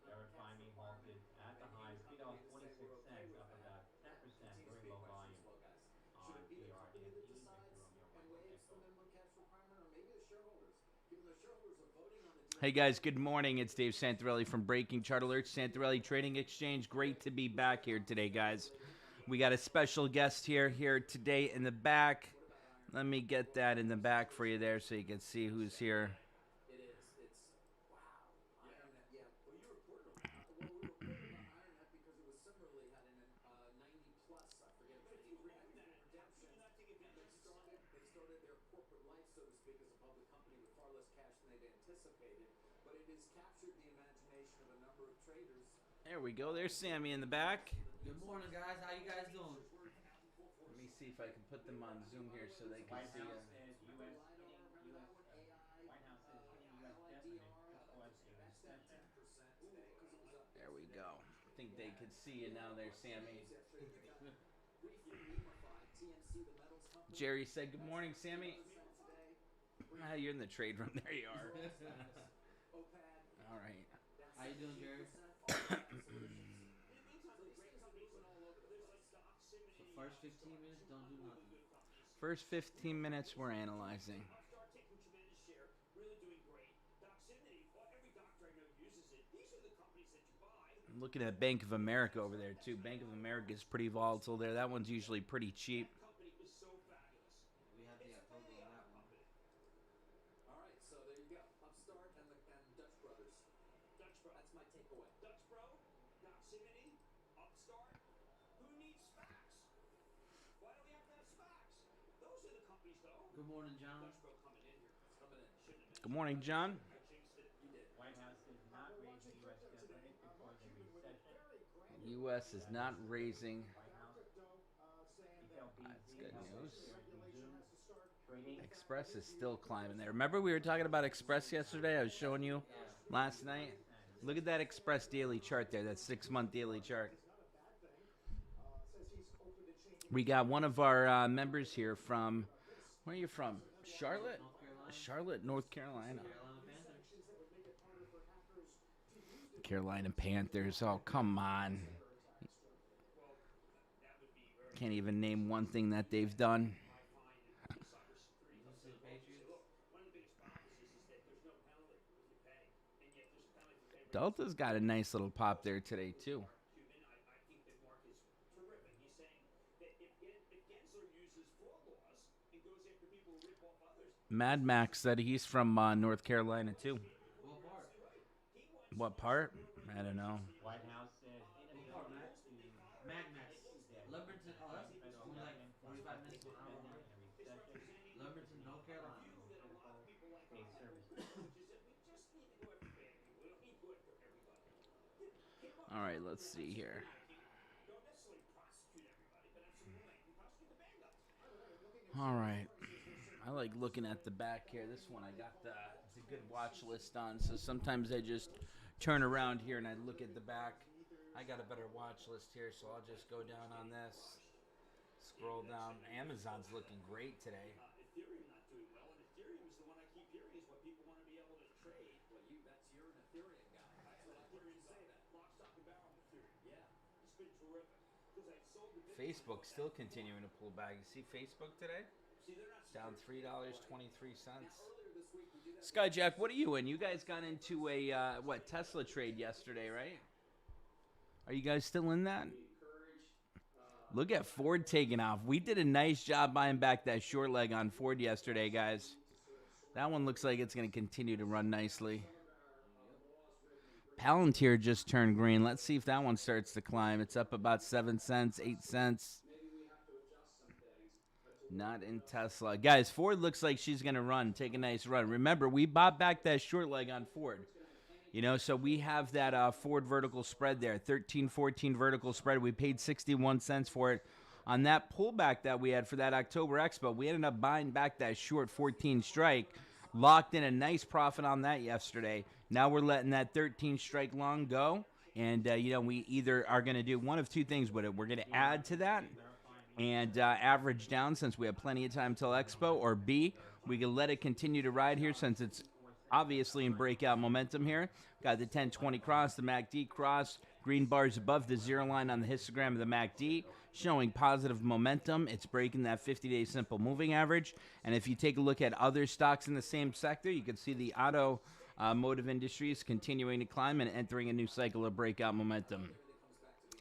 Verify me halted at the highs, $3.26, up about 10%, very low volume on GRND, Victor Romeo Mike Echo. Hey guys, good morning. It's Dave Santarelli from Breaking Chart Alerts, Santarelli Trading Exchange. Great to be back here today, guys. We got a special guest here today in the back. Let me get that in the back for you there so you can see who's here. There we go. There's Sammy in the back. Good morning, guys. How you guys doing? Let me see if I can put them on Zoom here so they can White see House us. says U.S. hitting U.S. White House says hitting U.S. debt limit could cause a recession. There we go. I think they could see you now there, Sammy. Jerry said, good morning, Sammy. You're in the trade room. There you are. All right. How you doing, Jerry? So first 15 minutes, don't do nothing. First 15 minutes, we're analyzing. I'm looking at Bank of America over there, too. Bank of America is pretty volatile there. That one's usually pretty cheap. We have the October on that one. Good morning, John. Good morning, John. White House says not raising U.S. debt limit could cause a recession. U.S. is not raising. White House. Retail That's BZ good held news. shares resume trading. Express is still climbing there. Remember we were talking about Express yesterday? I was showing you Yeah. last night. Look at that Express daily chart there, that 6-month daily chart. We got one of our members here from, where are you from? Charlotte? North Carolina. Charlotte, North Carolina. Carolina Panthers. Carolina Panthers. Oh, come on. Can't even name one thing that they've done. Lose to the Patriots. Delta's got a nice little pop there today, too. Mad Max said he's from North Carolina, too. What part? What part? I don't know. White House says What part, Mac? inability to Mad raise Max. debt Lumberton. Oh, that's federal only like government can 45 cut minutes to an defense hour spending away. in a recession. Lumberton, North Carolina. Critical state services. All right, let's see here. All right. I like looking at the back here. This one I got it's a good watch list on, so sometimes I just turn around here and I look at the back. I got a better watch list here, so I'll just go down on this. Scroll down. Amazon's looking great today. Facebook still continuing to pull back. You see Facebook today? Down $3.23. Skyjack, what are you in? You guys got into a Tesla trade yesterday, right? Are you guys still in that? Look at Ford taking off. We did a nice job buying back that short leg on Ford yesterday, guys. That one looks like it's going to continue to run nicely. Palantir just turned green. Let's see if that one starts to climb. It's up about 7 cents, 8 cents. Not in Tesla. Guys, Ford looks like she's going to run, take a nice run. Remember, we bought back that short leg on Ford. You know, so we have that Ford vertical spread there, 13.14 vertical spread. We paid 61 cents for it. On that pullback that we had for that October Expo, we ended up buying back that short 14 strike, locked in a nice profit on that yesterday. Now we're letting that 13 strike long go, and, we either are going to do one of two things with it. We're going to add to that and average down since we have plenty of time till Expo, or B, we can let it continue to ride here since it's obviously in breakout momentum here. Got the 10-20 cross, the MACD cross, green bars above the zero line on the histogram of the MACD, showing positive momentum. It's breaking that 50-day simple moving average. And if you take a look at other stocks in the same sector, you can see the automotive industry is continuing to climb and entering a new cycle of breakout momentum.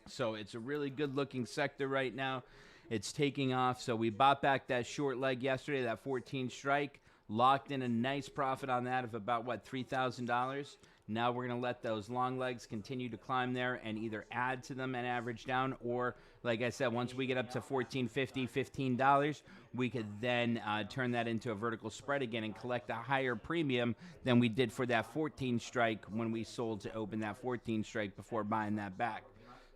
So it's a really good-looking sector right now. It's taking off. So we bought back that short leg yesterday, that 14 strike, locked in a nice profit on that of about, what, $3,000. Now we're going to let those long legs continue to climb there and either add to them and average down, or, like I said, once we get up to $14.50, $15, we could then turn that into a vertical spread again and collect a higher premium than we did for that 14 strike when we sold to open that 14 strike before buying that back.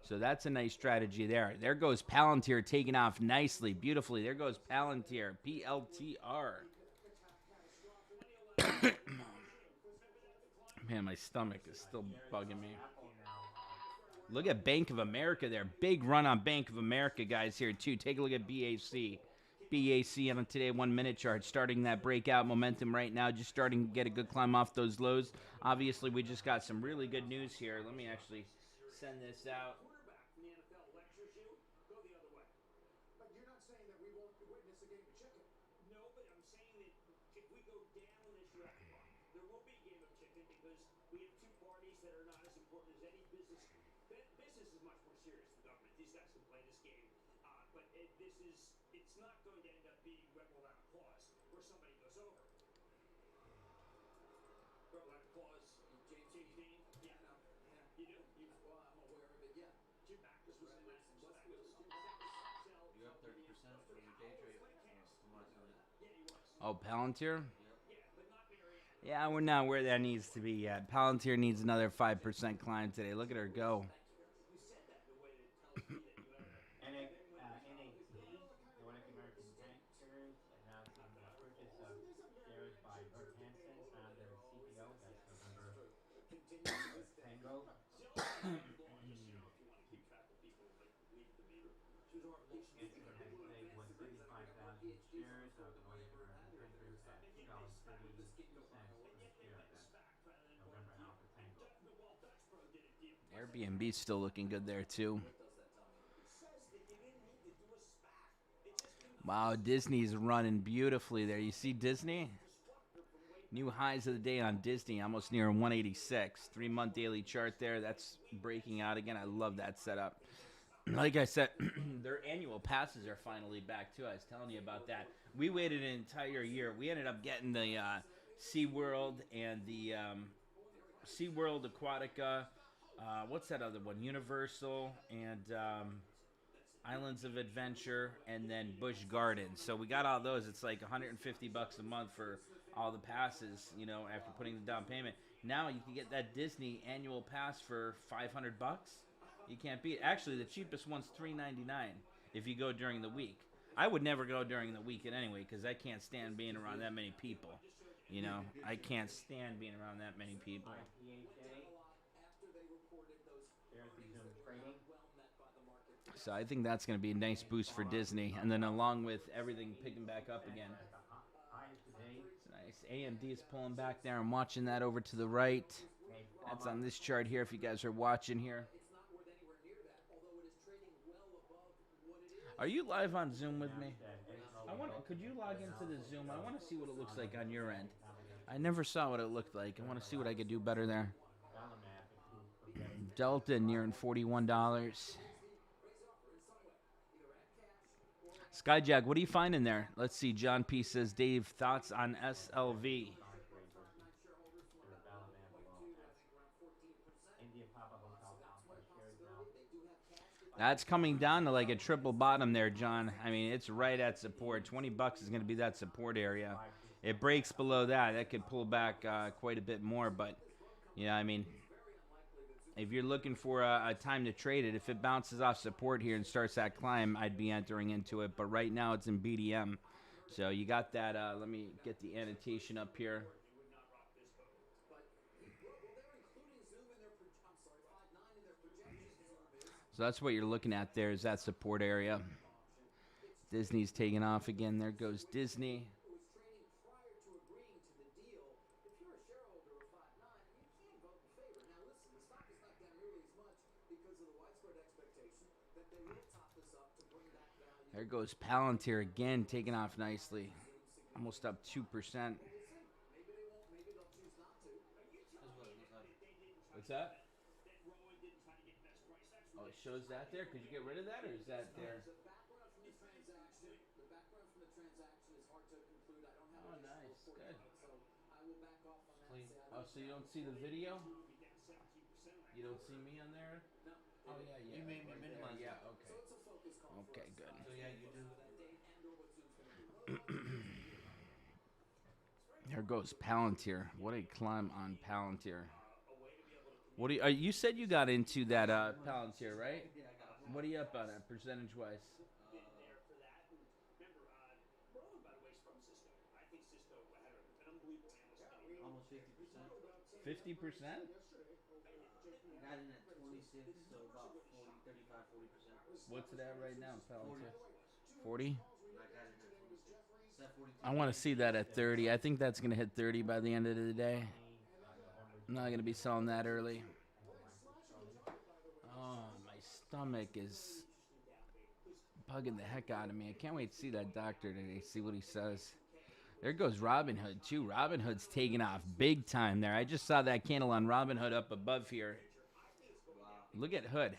So that's a nice strategy there. There goes Palantir taking off nicely, beautifully. There goes Palantir, PLTR. Man, my stomach is still bugging me. Apple now. Look at Bank of America there. Big run on Bank of America, guys, here, too. Take a look at BAC. BAC on a today 1-minute chart, starting that breakout momentum right now, just starting to get a good climb off those lows. Obviously, we just got some really good news here. Let me actually send this out. But you're not saying that we won't witness a game of chicken. No, but I'm saying that if we go down this echelon, there will be a game of chicken because we have two parties that are not as important as any business. Business is much more serious than government. These guys can play this game, but it's not going to end up being rebel without a cause where somebody goes over. Rebel without a cause. James Dean. Yeah, no, yeah. You do? Well, I'm aware of it. Yeah. Jim Backus was in that. You up 30% for your day trade? From what I tell you. Yeah, he was. Oh, Palantir? Yep. Yeah, but not Marianne. Yeah, we're not where that needs to be yet. Palantir needs another 5% climb today. Look at her go. You said that in a way that tells me that you have NAT, Nordic American Tankers, announcing the purchase of shares by Bert Hansen, founder and CEO. That's November Tango. Hansen has today won 35,000 shares of Nordic American Tankers at $2.32 per share. That's November Alpha Tango. Airbnb's still looking good there, too. Wow, Disney's running beautifully there. You see Disney? New highs of the day on Disney, almost near 186. 3-month daily chart there. That's breaking out again. I love that setup. Like I said, their annual passes are finally back, too. I was telling you about that. We waited an entire year. We ended up getting the SeaWorld and the SeaWorld Aquatica. What's that other one? Universal and Islands of Adventure, and then Busch Gardens. So we got all those. It's like $150 a month for all the passes, you know, after putting the down payment. Now you can get that Disney annual pass for $500. You can't beat it. Actually, the cheapest one's $399 if you go during the week. I would never go during the weekend anyway because I can't stand being around that many people. You know, I can't stand being around that many people. IPHA, shares resume trading. So I think that's going to be a nice boost for Disney. And then along with everything picking back up again. At the highs today. It's nice. AMD is pulling back there. I'm watching that over to the right. That's on this chart here if you guys are watching here. Are you live on Zoom with me? Could you log into the Zoom? I want to see what it looks like on your end. I never saw what it looked like. I want to see what I could do better there. Delta nearing $41. Skyjack, what are you finding there? Let's see. John P. says, Dave, thoughts on SLV? That's coming down to like a triple bottom there, John. I mean, it's right at support. $20 is going to be that support area. It breaks below that. That could pull back quite a bit more. But, yeah, I mean, if you're looking for a time to trade it, if it bounces off support here and starts that climb, I'd be entering into it. But right now it's in BDM. So you got that. Let me get the annotation up here. So that's what you're looking at there is that support area. Disney's taking off again. There goes Disney. if you're a shareholder of Five9, you can't vote in favor. Now, listen, the stock is not down nearly as much because of the widespread expectation that they will top this up to bring back value. There goes Palantir again, taking off nicely. Almost up 2%. Well, we'll see. Maybe they won't. Maybe they'll choose not to. Are you That's telling what me it looks like. that they didn't try What's to that? that Rowan didn't try to get best price? That's Oh, it ridiculous. shows that there. Could you get rid of that, or is that there? The background from the transaction. The background from the transaction is hard to conclude. I don't have Oh, additional nice. reporting Good. on it, so I will back off on that. Clean. And say I Oh, so you don't see the video? Be down 17% on that. You don't see me on there? No. Oh yeah, yeah. You made me right there. minimize Yeah, it. okay. So it's a focus call for Okay, us. good. So yeah, you do. That date and or what Zoom's going to do. One of the larger deals of the year, by the way. There goes Palantir. What a climb on Palantir. A way to be able to What do you, you said you got into that Palantir, right? Yeah, I got What are you up on it, percentage wise? been there for that. And remember, Rowan, by the way, is from Cisco. I think Cisco had an unbelievable analyst meeting. almost 50%. 50%? I got in at 26, so about 40, 35, 40%. What's it at right now, Palantir? 40? And I got in at 26. It's at 42. I want to see that at 30. I think that's going to hit 30 by the end of the day. I'm not going to be selling that early. Oh, my stomach is bugging the heck out of me. I can't wait to see that doctor today, see what he says. There goes Robinhood, too. Robinhood's taking off big time there. I just saw that candle on Robinhood up above here. Wow. Look at Hood.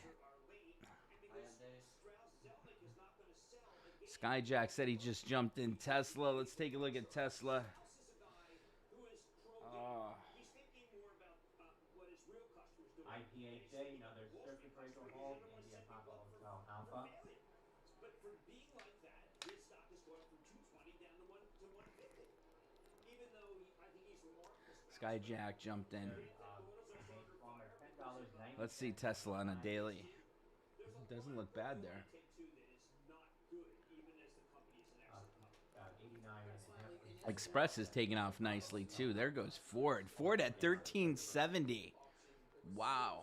Skyjack said he just jumped in Tesla. Let's take a look at Tesla. Oh. IPHA, another circuit breaker hold, India Papa Hotel Alpha. But for being like that, his stock is going from 220 down to 150. Even though I think he's remarkable. Skyjack jumped in. James Plummer, $10.90. Let's see Tesla on a daily. Doesn't look bad there. About 89.5%. Express is taking off nicely too. There goes Ford. Ford at 1370. Wow.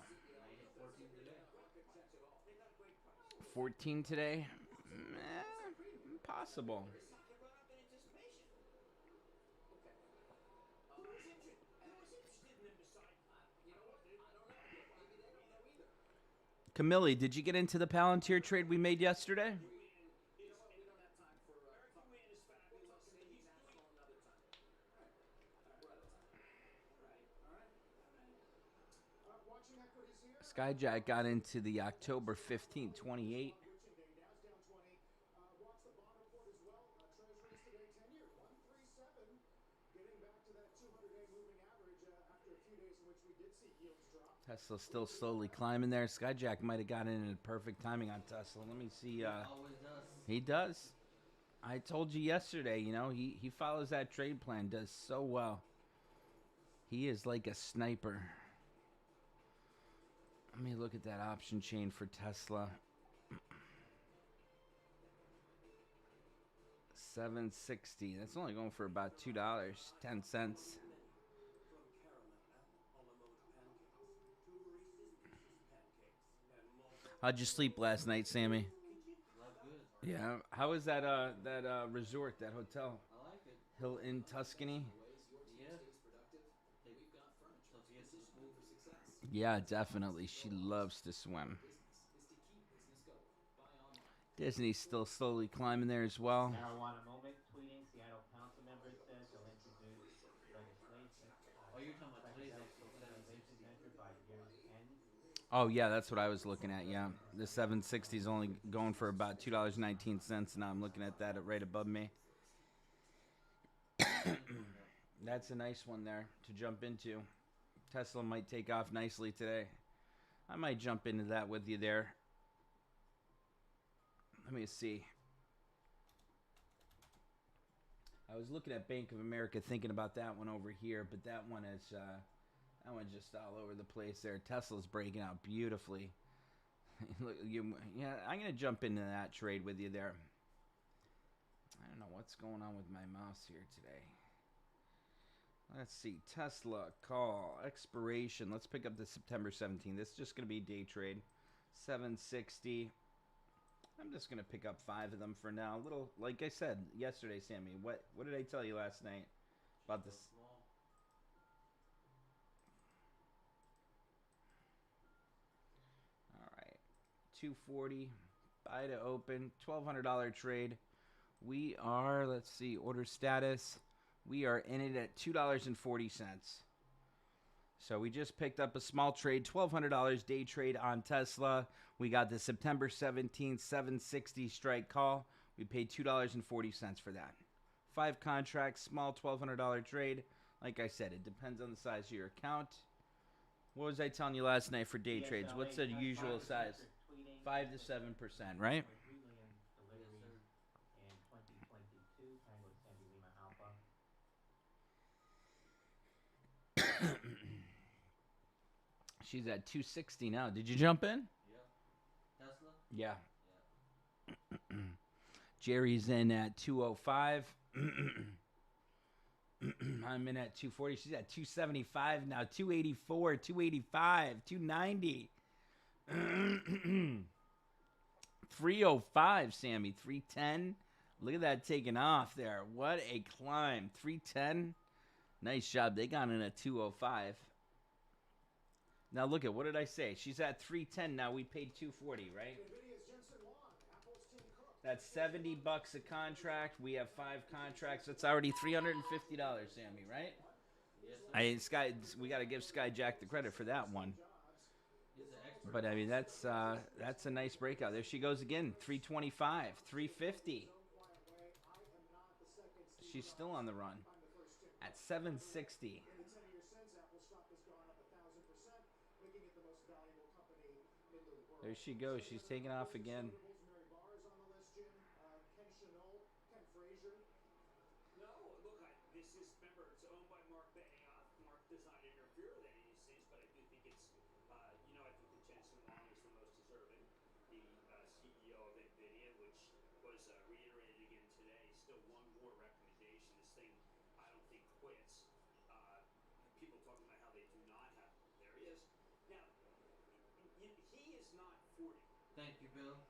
14 today? Possible. Camille, did you get into the Palantir trade we made yesterday? Skyjack got into the October 15th, 28. Tesla's still slowly climbing there. Skyjack might have gotten in at perfect timing on Tesla. Let me see. Always does. He does. I told you yesterday, you know, he follows that trade plan, does so well. He is like a sniper. Let me look at that option chain for Tesla. 760. That's only going for about $2.10. How'd you sleep last night, Sammy? Love good. Yeah. How was that resort, that hotel? I like it. Hilton Tuscany? Yeah. Sophia's to the pool. Yeah, definitely. She loves to swim. Disney's still slowly climbing there as well. Marijuana Moment tweeting, Seattle Council member says they'll introduce legislation. Oh, you're talking about today's Psychedelic legalization measure by year's end. Oh, yeah, that's what I was looking at, yeah. The 760 is only going for about $2.19. Now I'm looking at that right above me. That's a nice one there to jump into. Tesla might take off nicely today. I might jump into that with you there. Let me see. I was looking at Bank of America, thinking about that one over here, but that one is that one's just all over the place there. Tesla's breaking out beautifully. Look, yeah, I'm gonna jump into that trade with you there. I don't know what's going on with my mouse here today. Let's see, Tesla call expiration. Let's pick up the September 17th. This is just gonna be day trade. 760. I'm just gonna pick up 5 of them for now. A little, like I said yesterday, Sammy. What did I tell you last night about this? Small. 240. Buy to open. $1,200 trade. We are, let's see, order status. We are in it at $2.40. So we just picked up a small trade, $1,200 day trade on Tesla. We got the September 17th 760 strike call. We paid $2.40 for that. 5 contracts, small $1,200 trade. Like I said, it depends on the size of your account. What was I telling you last night for day trades? What's the usual size? 5 to 7%, right? 3 million Yes, deliveries sir. in 2022. Tango Sandy Lima Alpha. She's at 260 now. Did you jump in? Yep. Tesla? Yeah. Yeah. Jerry's in at 205. I'm in at 240. She's at 275 now. 284, 285, 290. 305, Sammy. 310. Look at that taking off there. What a climb. 310. Nice job. They got in at 205. Now look at, what did I say? She's at 310 now. We paid 240, right? That's $70 a contract. We have 5 contracts. That's already $350, Sammy, right? Yes, sir. We got to give Skyjack the credit for that one. He's an expert. But I mean, that's a nice breakout. There she goes again. 325, 350. She's still on the run at 760. There she goes. She's taking off again. No, look, this is, remember, it's owned by Mark Benioff. Mark does not interfere with any of these things, but I do think it's, I think that Jensen Huang is the most deserving. The CEO of NVIDIA, which was reiterated again today. Still one more recommendation. This thing, I don't think, quits. People talking about how they do not have, there he is. Now, he is not 40. Thank you, Bill.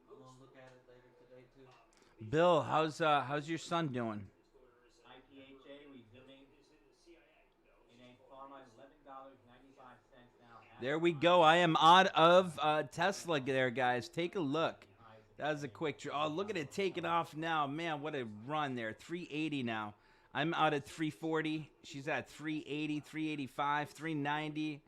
I'm gonna look at it later today too. Bill, how's your son doing? IPHA resuming in a pharma $11.95 now. There we go. I am out of Tesla there, guys. Take a look. That was a quick draw. Oh, look at it taking off now. Man, what a run there. 380 now. I'm out at 340. She's at 380, 385, 390.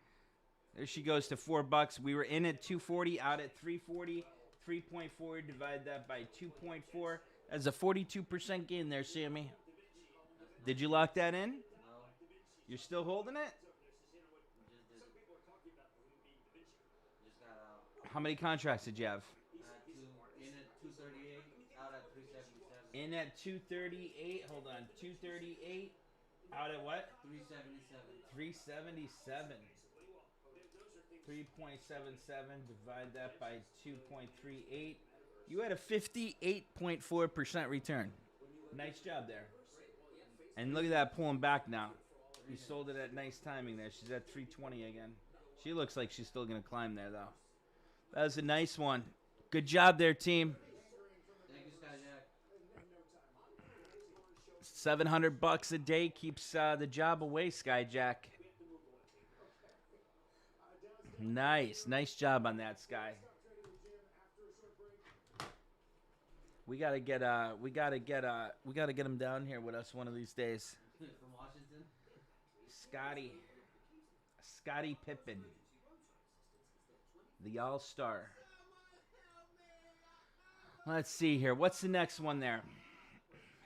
There she goes to $4. We were in at 240, out at 340. 3.4, divide that by 2.4. That's a 42% gain there, Sammy. Did you lock that in? No, You're still holding it? just did it. Just got out. How many contracts did you have? In at 238, out at 377. In at 238. Hold on. 238. Out at what? 377. 377. 3.77. Divide that by 2.38. You had a 58.4% return. Nice job there. And look at that pulling back now. We sold it at nice timing there. She's at 320 again. She looks like she's still going to climb there, though. That was a nice one. Good job there, team. Thank you, Skyjack. $700 a day keeps the job away, Skyjack. Nice job on that, Sky. We gotta get him down here with us one of these days. From Washington. Scotty Pippen, the All-Star. Let's see here. What's the next one there?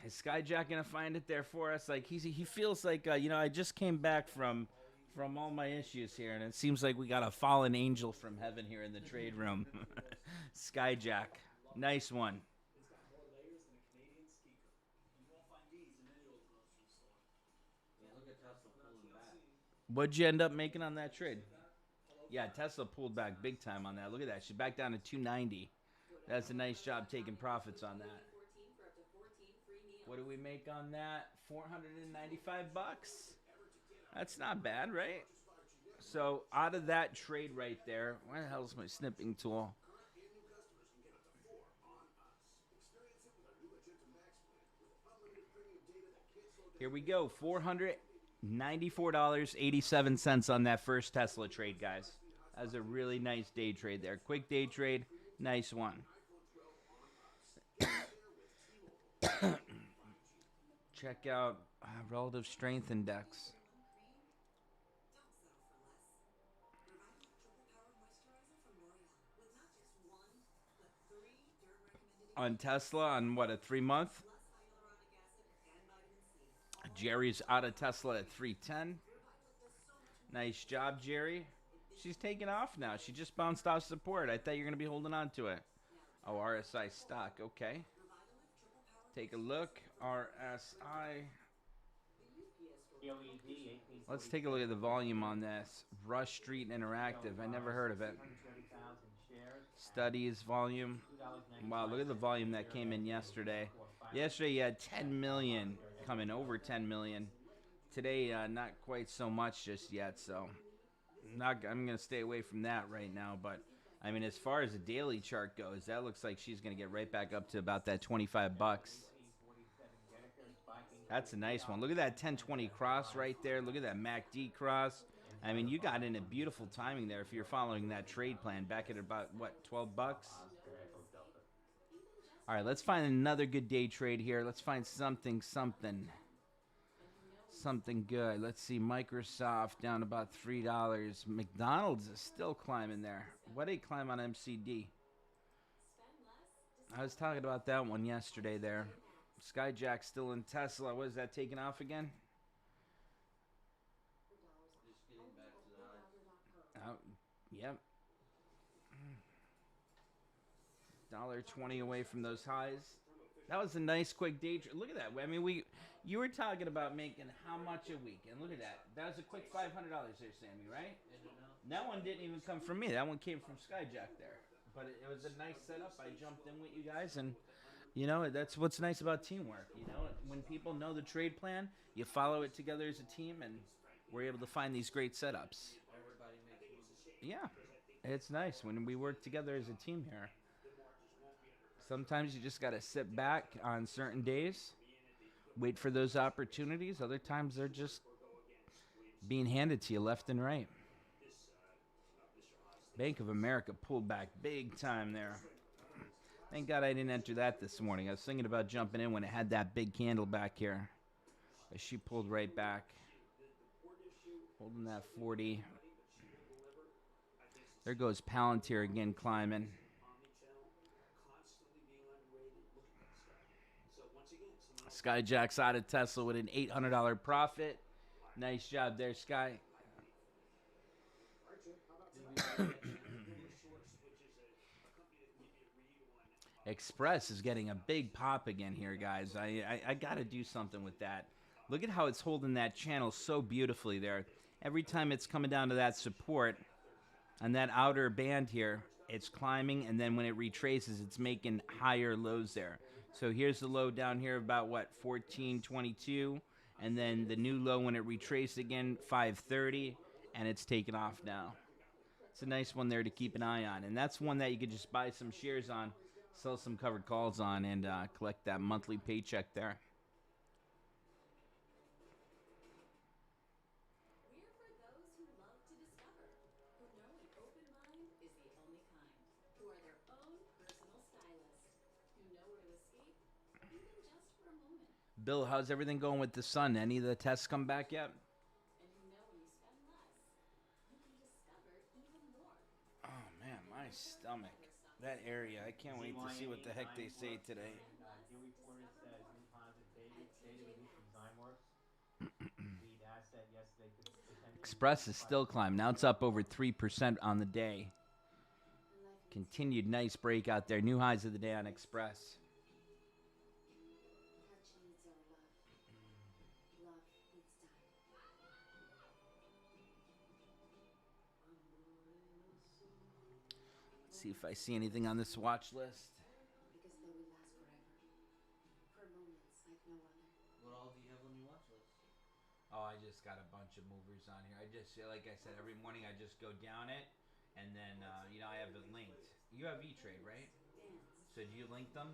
Is Skyjack gonna find it there for us? Like he feels like I just came back from all my issues here, and it seems like we got a fallen angel from heaven here in the trade room. Skyjack, nice one. Yeah, look at Tesla pulling back. What'd you end up making on that trade? Yeah, Tesla pulled back big time on that. Look at that. She's back down to 290. That's a nice job taking profits on that. What do we make on that? $495. That's not bad, right? So out of that trade right there, where the hell is my snipping tool? Here we go. $494.87 on that first Tesla trade, guys. That was a really nice day trade there. Quick day trade. Nice one. Check out relative strength index. Don't settle for less. Revital Triple Power Moisturizer from L'Oreal with not just one, but 3 derm-recommended On ingredients. Tesla on what, a 3 month? Plus hyaluronic acid and vitamin C. Jerry's out of Tesla at 310. Revital does so much more. Nice job, Jerry. She's taking off now. She just bounced off support. I thought you were going to be holding on to it. Now Oh, RSI stock. Okay. Revital Triple Power Take a look. RSI. LED 18. Let's take a look at the volume on this. Rush Street Interactive. I never heard of it. 630,000 shares. Studies volume. Wow, look at the volume that came in yesterday. Yesterday you had 10 million coming, over 10 million. Today, not quite so much just yet, so I'm going to stay away from that right now. But, I mean, as far as the daily chart goes, that looks like she's going to get right back up to about that 25 bucks. That's a nice one. Look at that 1020 cross right there. Look at that MACD cross. I mean, you got in a beautiful timing there if you're following that trade plan back at about, what, 12 bucks? All right, let's find another good day trade here. Let's find something good. Let's see, Microsoft down about $3. McDonald's is still climbing there. What did it climb on MCD? I was talking about that one yesterday there. Skyjack still in Tesla. What is that taking off again? Just getting back to the high. Oh, yep. $1.20 away from those highs. That was a nice quick day trade. Look at that. I mean, you were talking about making how much a week, and look at that. That was a quick $500 there, Sammy, right? That one didn't even come from me. That one came from Skyjack there. But it was a nice setup. I jumped in with you guys, and you know that's what's nice about teamwork. You know, when people know the trade plan, you follow it together as a team, and we're able to find these great setups. Everybody makes moves. Yeah, it's nice when we work together as a team here. Sometimes you just got to sit back on certain days, wait for those opportunities. Other times they're just being handed to you left and right. Bank of America pulled back big time there. Thank God I didn't enter that this morning. I was thinking about jumping in when it had that big candle back here. But she pulled right back. Holding that 40. There goes Palantir again climbing. Skyjack's out of Tesla with an $800 profit. Nice job there, Sky. Express is getting a big pop again here, guys. I got to do something with that. Look at how it's holding that channel so beautifully there. Every time it's coming down to that support on that outer band here, it's climbing, and then when it retraces, it's making higher lows there. So here's the low down here about, what, 1422, and then the new low when it retraced again, 530, and it's taken off now. It's a nice one there to keep an eye on, and that's one that you could just buy some shares on, sell some covered calls on, and collect that monthly paycheck there. We're for those who love to discover, who know an open mind is the only kind, who are their own personal stylist, who know where to escape, even just for a moment, Bill, how's everything going with the sun? Any of the tests come back yet? and who know when you spend less, you can discover even more. Oh, man, my stomach. That area. I can't wait to see what the heck they say today. Deal reporter says new positive data released from Zymeworks. Lead asset yesterday could potentially. Express is still climbing. Now it's up over 3% on the day. Continued nice breakout there. New highs of the day on Express. Touch needs our love. Love needs time. Let's see if I see anything on this watch list. Because though we last forever, for moments like no other. What all do you have on your watch list? Oh, I just got a bunch of movers on here. I just, like I said, every morning I just go down it, and then, I have it linked. You have E-Trade, right? So do you link them?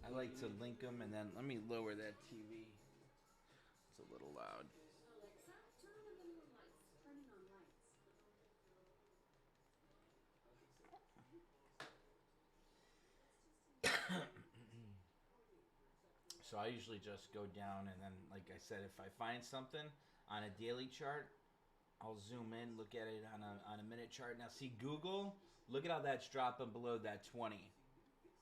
I like to link them, and then let me lower that TV. It's a little loud. Alexa, turn on the living room lights. Turning on lights. So I usually just go down and then, like I said, if I find something on a daily chart, I'll zoom in, look at it on a minute chart. Now, see Google. Look at how that's dropping below that 20.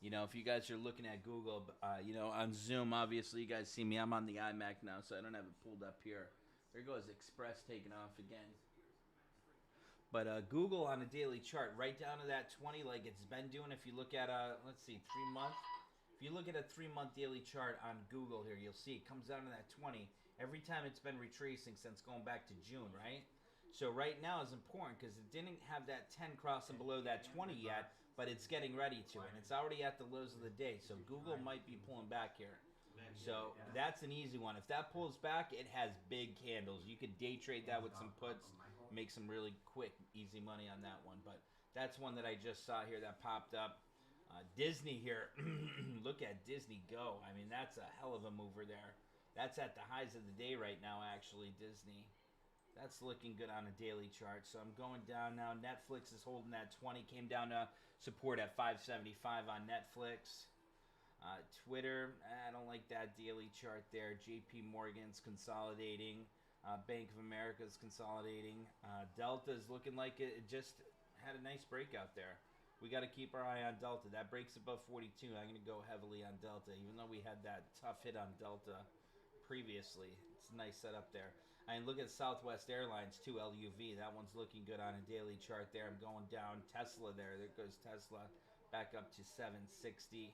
You know, if you guys are looking at Google, you know, on Zoom, obviously you guys see me. I'm on the iMac now, so I don't have it pulled up here. There goes Express taking off again. But Google on a daily chart, right down to that 20, like it's been doing. If you look at let's see, 3 month. If you look at a 3 month daily chart on Google here, you'll see it comes down to that 20 every time it's been retracing since going back to June, right? So right now is important because it didn't have that 10 crossing below that 20 yet, but it's getting ready to, and it's already at the lows of the day. So Google might be pulling back here. So that's an easy one. If that pulls back, it has big candles. You could day trade that with some puts, make some really quick, easy money on that one. But that's one that I just saw here that popped up. Disney here. Look at Disney go. I mean, that's a hell of a mover there. That's at the highs of the day right now, actually, Disney. That's looking good on a daily chart. So I'm going down now. Netflix is holding that 20. Came down to support at 575 on Netflix. Twitter, I don't like that daily chart there. JP Morgan's consolidating. Bank of America's consolidating. Delta's looking like it just had a nice breakout there. We got to keep our eye on Delta. That breaks above 42. I'm going to go heavily on Delta, even though we had that tough hit on Delta previously. It's a nice setup there. And look at Southwest Airlines too, LUV. That one's looking good on a daily chart there. I'm going down. Tesla there. There goes Tesla back up to 760.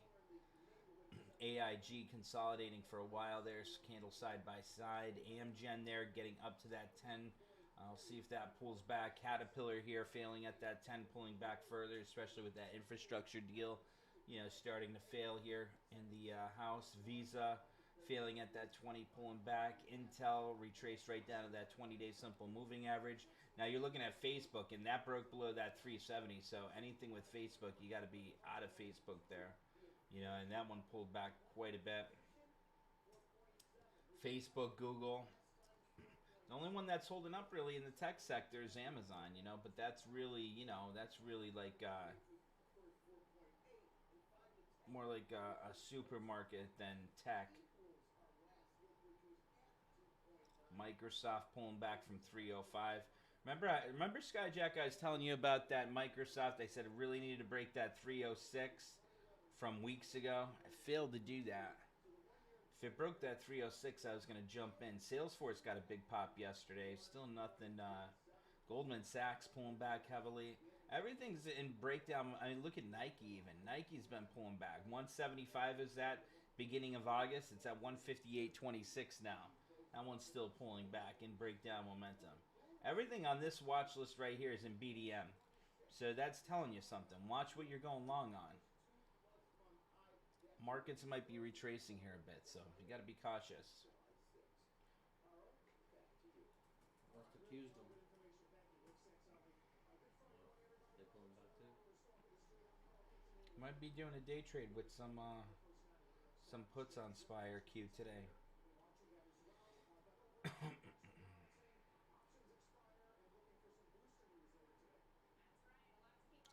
AIG consolidating for a while. There's candle side by side. Amgen there getting up to that 10. I'll see if that pulls back. Caterpillar here failing at that 10, pulling back further, especially with that infrastructure deal, you know, starting to fail here in the house. Visa failing at that 20, pulling back. Intel retraced right down to that 20-day simple moving average. Now you're looking at Facebook, and that broke below that 370. So anything with Facebook, you got to be out of Facebook there. You know, and that one pulled back quite a bit. Facebook, Google. The only one that's holding up really in the tech sector is Amazon, you know, but that's really, you know, that's really like more like a supermarket than tech. Microsoft pulling back from 305. Remember Skyjack, I was telling you about that Microsoft. I said it really needed to break that 306 from weeks ago. I failed to do that. If it broke that 306, I was going to jump in. Salesforce got a big pop yesterday. Still nothing. Goldman Sachs pulling back heavily. Everything's in breakdown. I mean, look at Nike even. Nike's been pulling back. 175 is that beginning of August. It's at 158.26 now. That one's still pulling back in breakdown momentum. Everything on this watch list right here is in BDM. So that's telling you something. Watch what you're going long on. Markets might be retracing here a bit, so you got to be cautious. What's the Q's doing? They're pulling back too. Might be doing a day trade with some puts on SPY or Q today.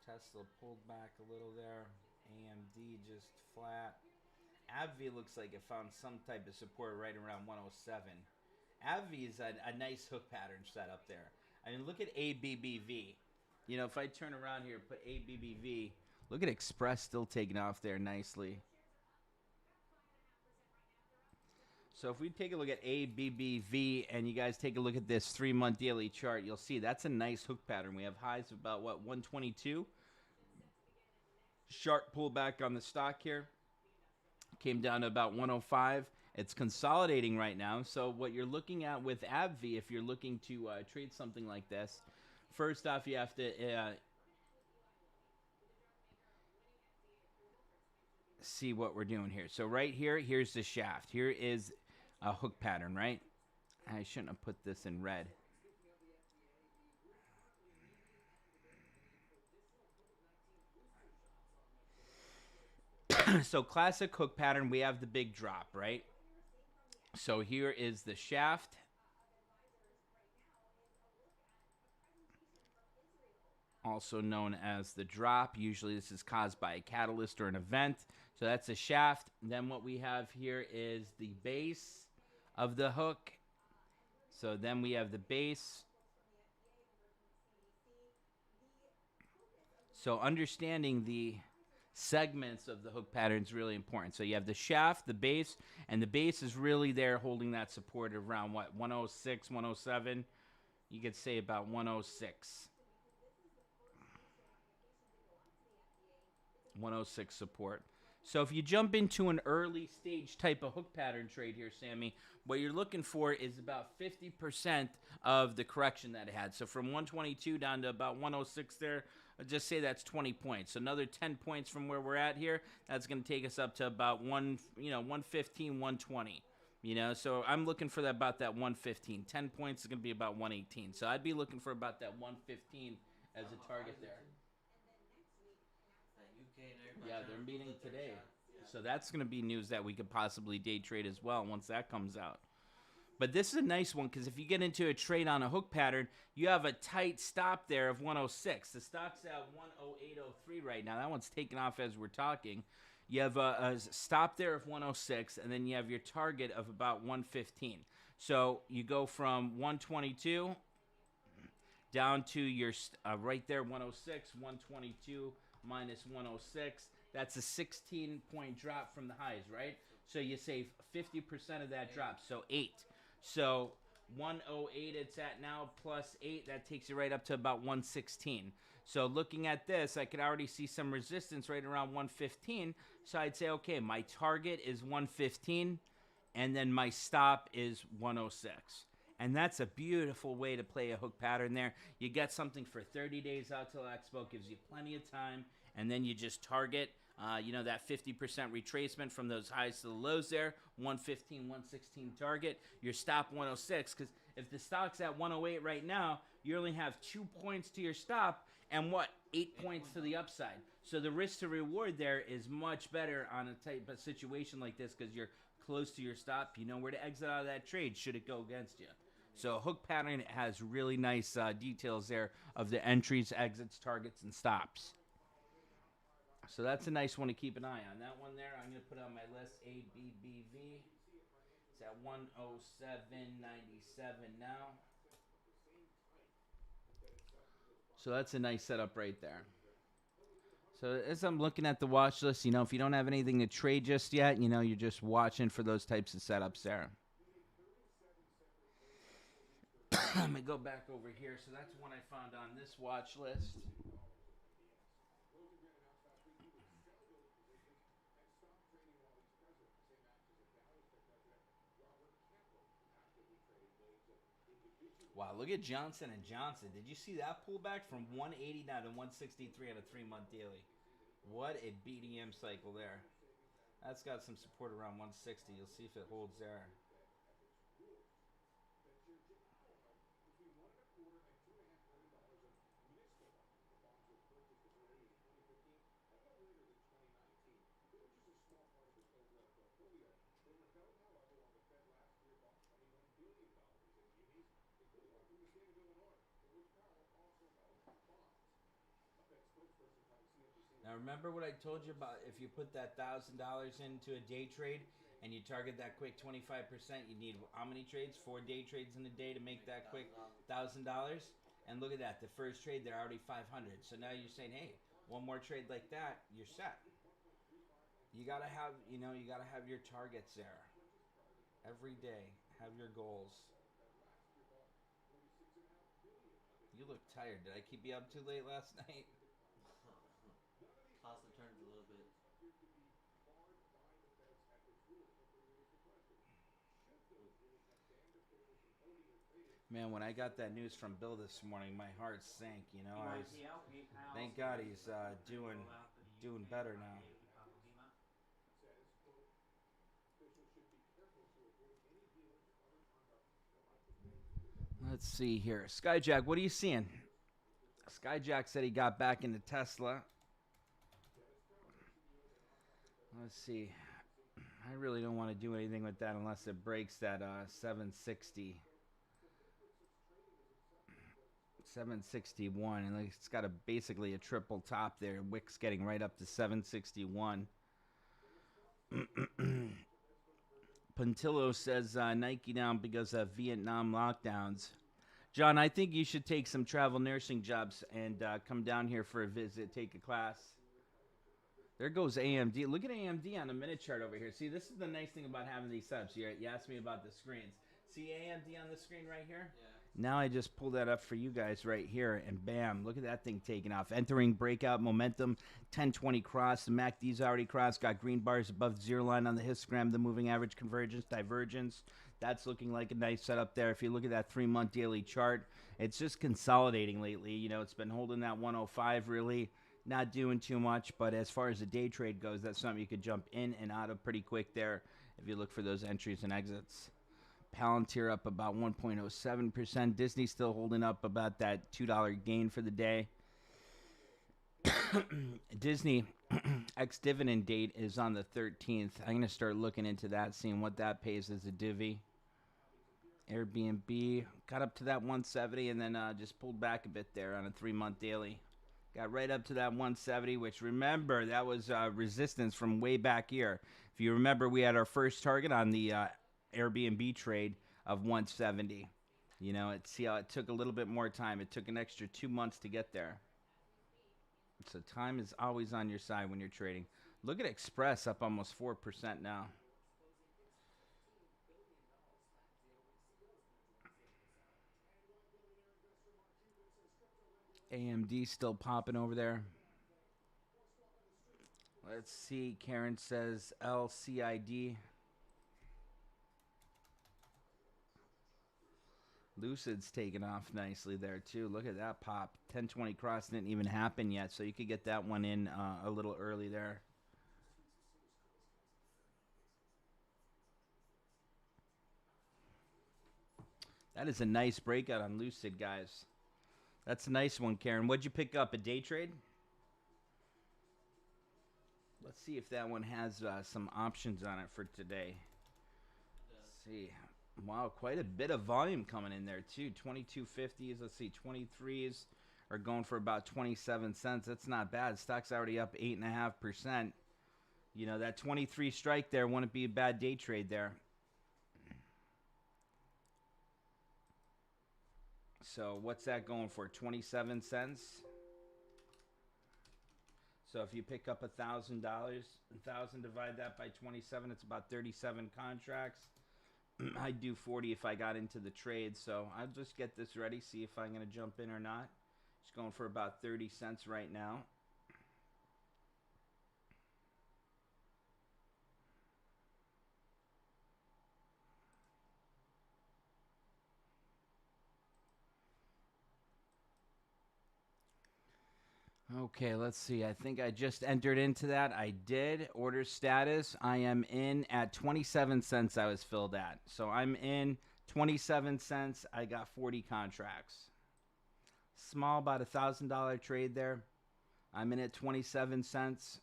Tesla pulled back a little there. AMD just flat. AbbVie looks like it found some type of support right around 107. AbbVie is a nice hook pattern set up there. I mean, look at ABBV. You know, if I turn around here, put ABBV, look at Express still taking off there nicely. So if we take a look at ABBV and you guys take a look at this 3-month daily chart, you'll see that's a nice hook pattern. We have highs of about, what, 122? Sharp pullback on the stock here. Came down to about 105. It's consolidating right now. So what you're looking at with AbbVie, if you're looking to trade something like this, first off, you have to see what we're doing here. So right here, here's the shaft. Here is a hook pattern, right? I shouldn't have put this in red. So classic hook pattern, we have the big drop, right? So here is the shaft. Also known as the drop. Usually this is caused by a catalyst or an event. So that's the shaft. Then what we have here is the base of the hook. So then we have the base. So understanding the segments of the hook pattern is really important. So you have the shaft, the base, and the base is really there holding that support around what, 106, 107. You could say about 106. 106 support. So if you jump into an early stage type of hook pattern trade here, Sammy, what you're looking for is about 50% of the correction that it had. So from 122 down to about 106 there, I'll just say that's 20 points. Another 10 points from where we're at here, that's going to take us up to about 115, 120. So I'm looking for about that 115. 10 points is going to be about 118. So I'd be looking for about that 115 as a target there. UK and everybody. Yeah, they're meeting today. So that's going to be news that we could possibly day trade as well once that comes out. But this is a nice one because if you get into a trade on a hook pattern, you have a tight stop there of 106. The stock's at 108.03 right now. That one's taken off as we're talking. You have a stop there of 106, and then you have your target of about 115. So you go from 122 down to your right there, 106, 122 minus 106. That's a 16-point drop from the highs, right? So you save 50% of that drop, so 8. So 108 it's at now plus 8. That takes you right up to about 116. So looking at this, I could already see some resistance right around 115. So I'd say, okay, my target is 115, and then my stop is 106. And that's a beautiful way to play a hook pattern there. You get something for 30 days out till Expo, gives you plenty of time, and then you just target, that 50% retracement from those highs to the lows there, 115, 116 target. Your stop 106, because if the stock's at 108 right now, you only have 2 points to your stop and 8 points to the upside. So the risk to reward there is much better on a type of situation like this because you're close to your stop. You know where to exit out of that trade should it go against you. So hook pattern has really nice details there of the entries, exits, targets, and stops. So that's a nice one to keep an eye on. That one there, I'm going to put on my list, ABBV. It's at 107.97 now. So that's a nice setup right there. So as I'm looking at the watch list, if you don't have anything to trade just yet, you're just watching for those types of setups there. Let me go back over here. So that's one I found on this watch list. Wow, look at Johnson & Johnson. Did you see that pullback from 180 down to 163 on a 3-month daily? What a BDM cycle there. That's got some support around 160. You'll see if it holds there. Now remember what I told you about if you put that $1,000 into a day trade and you target that quick 25%, you need how many trades? 4 day trades in a day to make that quick $1,000. And look at that, the first trade they're already 500. So now you're saying, hey, one more trade like that, you're set. You gotta have, you gotta have your targets there every day. Have your goals. You look tired. Did I keep you up too late last night? Toss and turns a little bit. Man, when I got that news from Bill this morning, my heart sank. Thank God he's doing better now. Let's see here. Skyjack, what are you seeing? Skyjack said he got back into Tesla. Let's see. I really don't want to do anything with that unless it breaks that 760. 761, and it's got basically a triple top there. Wick's getting right up to 761. Puntillo says Nike down because of Vietnam lockdowns. John, I think you should take some travel nursing jobs and come down here for a visit, take a class. There goes AMD. Look at AMD on the minute chart over here. See, this is the nice thing about having these subs. You asked me about the screens. See AMD on the screen right here? Yeah. Now I just pulled that up for you guys right here, and bam, look at that thing taking off. Entering breakout momentum, 1020 cross. The MACD's already crossed, got green bars above the zero line on the histogram, the moving average convergence, divergence. That's looking like a nice setup there. If you look at that 3-month daily chart, it's just consolidating lately. You know, it's been holding that 105 really. Not doing too much, but as far as the day trade goes, that's something you could jump in and out of pretty quick there if you look for those entries and exits. Palantir up about 1.07%. Disney still holding up about that $2 gain for the day. Disney ex-dividend date is on the 13th. I'm going to start looking into that, seeing what that pays as a divvy. Airbnb got up to that 170 and then just pulled back a bit there on a 3-month daily. Got right up to that 170, which remember, that was resistance from way back here. If you remember, we had our first target on the Airbnb trade of 170. You know, see how it took a little bit more time. It took an extra 2 months to get there. So time is always on your side when you're trading. Look at Express up almost 4% now. AMD still popping over there. Let's see. Karen says LCID. Lucid's taking off nicely there, too. Look at that pop. 1020 cross didn't even happen yet, so you could get that one in a little early there. That is a nice breakout on Lucid, guys. That's a nice one, Karen. What'd you pick up? A day trade? Let's see if that one has some options on it for today. Let's see. Wow, quite a bit of volume coming in there, too. 2250s. Let's see. 23s are going for about 27 cents. That's not bad. Stock's already up 8.5%. You know, that 23 strike there wouldn't be a bad day trade there. So what's that going for? 27 cents? So if you pick up $1,000, 1,000 divide that by 27, it's about 37 contracts. I'd do 40 if I got into the trade. So I'll just get this ready, see if I'm going to jump in or not. It's going for about 30 cents right now. Okay, let's see. I think I just entered into that. I did. Order status. I am in at 27 cents I was filled at. So I'm in 27 cents. I got 40 contracts. Small, about $1,000 trade there. I'm in at 27 cents.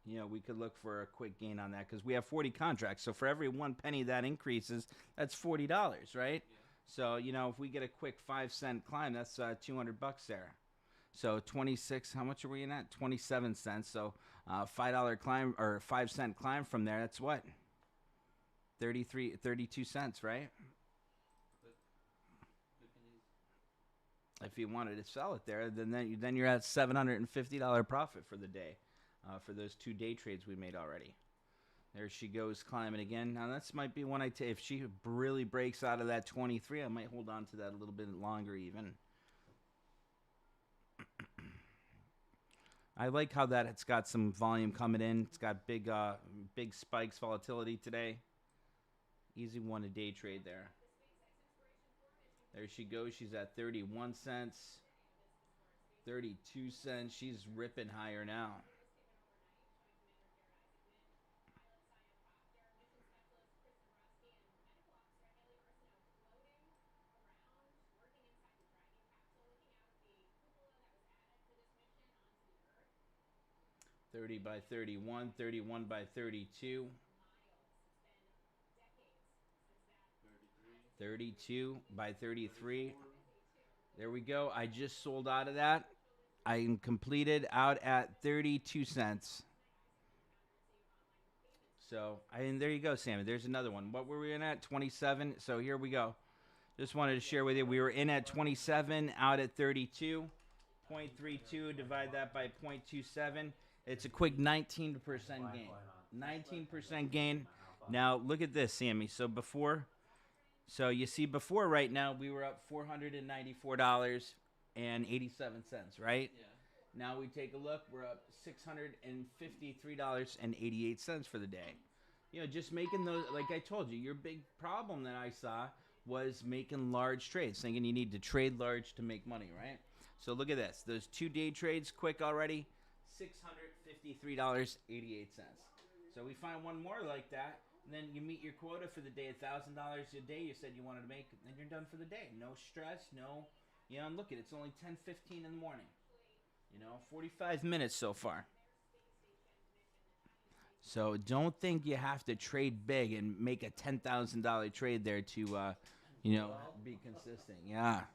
You know, we could look for a quick gain on that because we have 40 contracts. So for every 1 penny that increases, that's $40, right? Yeah. So, you know, if we get a quick 5-cent climb, that's $200 there. So 26, how much are we in at? 27 cents. So $5 climb or 5-cent climb from there. That's what? 32 cents, right? If you wanted to sell it there, then you're at $750 profit for the day, for those 2 day trades we made already. There she goes climbing again. Now this might be one if she really breaks out of that 23, I might hold on to that a little bit longer even. I like how that it's got some volume coming in. It's got big spikes, volatility today. Easy one a day trade there. There she goes. She's at 31 cents, 32 cents. She's ripping higher now. $30 by 31, 31 by 32. 32 by 33. There we go. I just sold out of that. I am completed out at 32 cents. So, there you go, Sammy. There's another one. What were we in at? 27. So here we go. Just wanted to share with you. We were in at 27, out at 32. 0.32, divide that by 0.27. It's a quick 19% gain. 19% gain. Now, look at this, Sammy. So you see before right now, we were up $494.87, right? Yeah. Now we take a look, we're up $653.88 for the day. Just making those, like I told you, your big problem that I saw was making large trades, thinking you need to trade large to make money, right? So look at this. Those 2-day trades quick already, $653.88. So we find one more like that, and then you meet your quota for the day, $1,000 a day you said you wanted to make, and you're done for the day. No stress, no, and look at it, it's only 10:15 in the morning. 45 minutes so far. So don't think you have to trade big and make a $10,000 trade there to, be consistent. Yeah.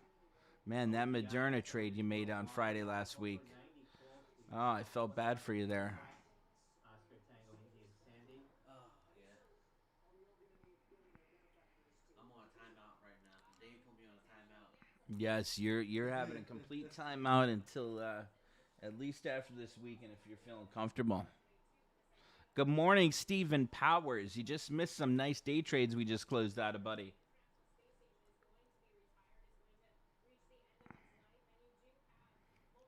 Man, that Moderna trade you made on Friday last week. Oh, I felt bad for you there. Oscar Tango Indian Sandy. Oh, yeah. I'm on a timeout right now. Dave put me on a timeout. Yes, you're having a complete timeout until at least after this weekend if you're feeling comfortable. Good morning, Stephen Powers. You just missed some nice day trades we just closed out of, buddy.